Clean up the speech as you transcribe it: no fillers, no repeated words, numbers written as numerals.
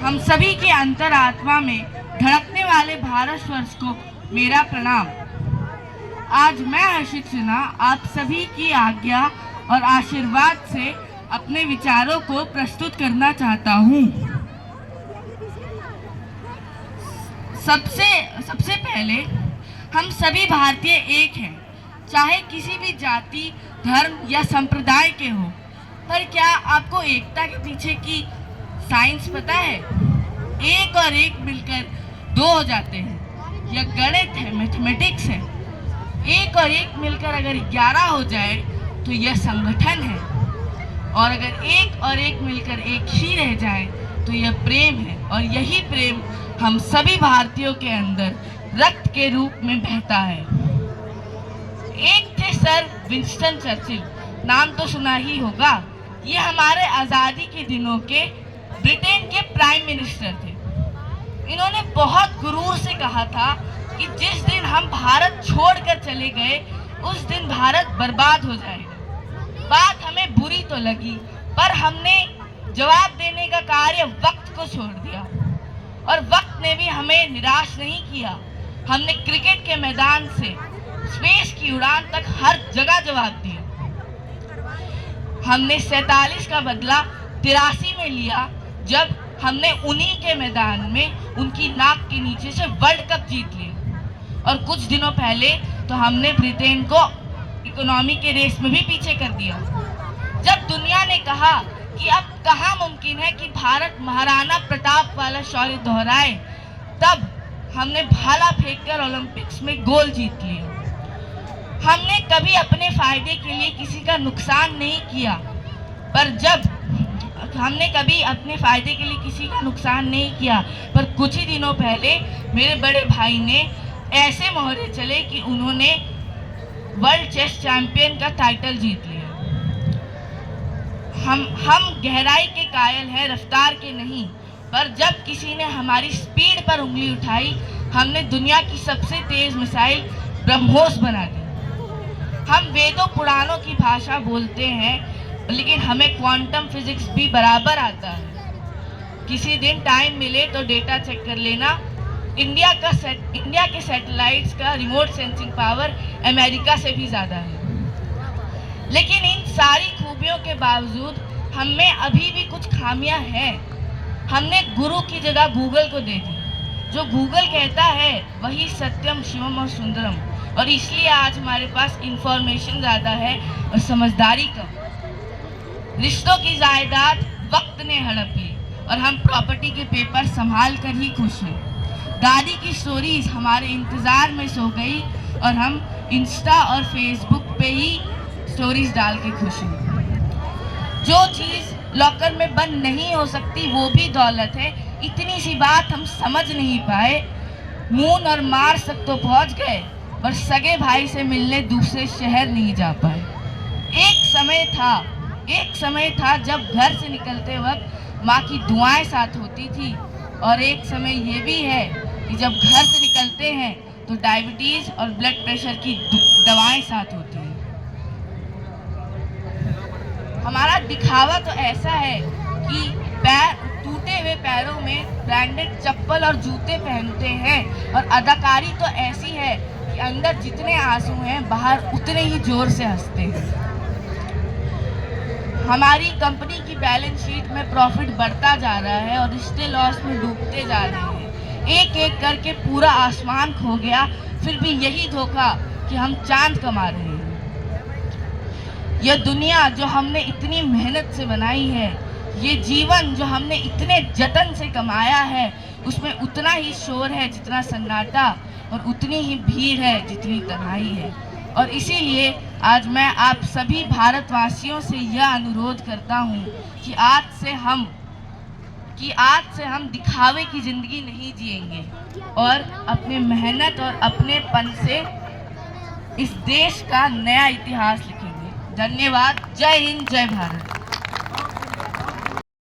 हम सभी की अंतरात्मा में धड़कने वाले भारतवर्ष को मेरा प्रणाम। आज मैं हर्षित सिन्हा आप सभी की आज्ञा और आशीर्वाद से अपने विचारों को प्रस्तुत करना चाहता हूँ। सबसे पहले हम सभी भारतीय एक हैं, चाहे किसी भी जाति, धर्म या संप्रदाय के हो। पर क्या आपको एकता के पीछे की साइंस पता है? एक और एक मिलकर दो हो जाते हैं। यह गणित है, मैथमेटिक्स है। एक और एक मिलकर अगर 11 हो जाए तो यह संगठन है, और अगर एक और एक मिलकर एक ही रह जाए तो यह प्रेम है। और यही प्रेम हम सभी भारतीयों के अंदर रक्त के रूप में बहता है। एक थे सर विंस्टन चर्चिल, नाम तो सुना ही होगा। ये हमारे आज़ादी के दिनों के ब्रिटेन के प्राइम मिनिस्टर थे। इन्होंने बहुत गुरूर से कहा था कि जिस दिन हम भारत छोड़कर चले गए उस दिन भारत बर्बाद हो जाएगा। बात हमें बुरी तो लगी, पर हमने जवाब देने का कार्य वक्त को छोड़ दिया, और वक्त ने भी हमें निराश नहीं किया। हमने क्रिकेट के मैदान से स्पेस की उड़ान तक हर जगह जवाब दिया। हमने 47 का बदला 83 में लिया, जब हमने उन्हीं के मैदान में उनकी नाक के नीचे से वर्ल्ड कप जीत लिया। और कुछ दिनों पहले तो हमने ब्रिटेन को इकोनॉमी के रेस में भी पीछे कर दिया। जब दुनिया ने कहा कि अब कहाँ मुमकिन है कि भारत महाराणा प्रताप वाला शौर्य दोहराए, तब हमने भाला फेंककर ओलंपिक्स में गोल्ड जीत लिया। हमने कभी अपने फायदे के लिए किसी का नुकसान नहीं किया, पर कुछ ही दिनों पहले मेरे बड़े भाई ने ऐसे मोहरे चले कि उन्होंने वर्ल्ड चेस चैंपियन का टाइटल जीत लिया। हम गहराई के कायल हैं, रफ्तार के नहीं। पर जब किसी ने हमारी स्पीड पर उंगली उठाई, हमने दुनिया की सबसे तेज मिसाइल ब्रह्मोस बना दी। हम वेदों पुराणों की भाषा बोलते हैं, लेकिन हमें क्वांटम फिजिक्स भी बराबर आता है। किसी दिन टाइम मिले तो डेटा चेक कर लेना। इंडिया के सैटेलाइट्स का रिमोट सेंसिंग पावर अमेरिका से भी ज़्यादा है। लेकिन इन सारी खूबियों के बावजूद हम में अभी भी कुछ खामियां हैं। हमने गुरु की जगह गूगल को दे दी। जो गूगल कहता है वही सत्यम, शिवम और सुंदरम, और इसलिए आज हमारे पास इंफॉर्मेशन ज़्यादा है और समझदारी कम। रिश्तों की जायदाद वक्त ने हड़प ली, और हम प्रॉपर्टी के पेपर संभाल कर ही खुश हैं। दादी की स्टोरीज हमारे इंतज़ार में सो गई, और हम इंस्टा और फेसबुक पे ही स्टोरीज डाल के खुश हैं। जो चीज़ लॉकर में बंद नहीं हो सकती वो भी दौलत है। इतनी सी बात हम समझ नहीं पाए। मून और मार्स तक तो पहुंच गए, पर सगे भाई से मिलने दूसरे शहर नहीं जा पाए। एक समय था जब घर से निकलते वक्त माँ की दुआएं साथ होती थी, और एक समय ये भी है कि जब घर से निकलते हैं तो डायबिटीज़ और ब्लड प्रेशर की दवाएं साथ होती हैं। हमारा दिखावा तो ऐसा है कि टूटे हुए पैरों में ब्रांडेड चप्पल और जूते पहनते हैं, और अदाकारी तो ऐसी है कि अंदर जितने आंसू हैं बाहर उतने ही जोर से हंसते हैं। हमारी कंपनी की बैलेंस शीट में प्रॉफिट बढ़ता जा रहा है और रिश्ते लॉस में डूबते जा रहे हैं। एक एक करके पूरा आसमान खो गया, फिर भी यही धोखा कि हम चांद कमा रहे हैं। यह दुनिया जो हमने इतनी मेहनत से बनाई है, ये जीवन जो हमने इतने जतन से कमाया है, उसमें उतना ही शोर है जितना सन्नाटा, और उतनी ही भीड़ है जितनी तन्हाई है। और इसीलिए आज मैं आप सभी भारतवासियों से यह अनुरोध करता हूँ कि आज से हम दिखावे की ज़िंदगी नहीं जिएंगे, और अपने मेहनत और अपनेपन से इस देश का नया इतिहास लिखेंगे। धन्यवाद। जय हिंद, जय भारत।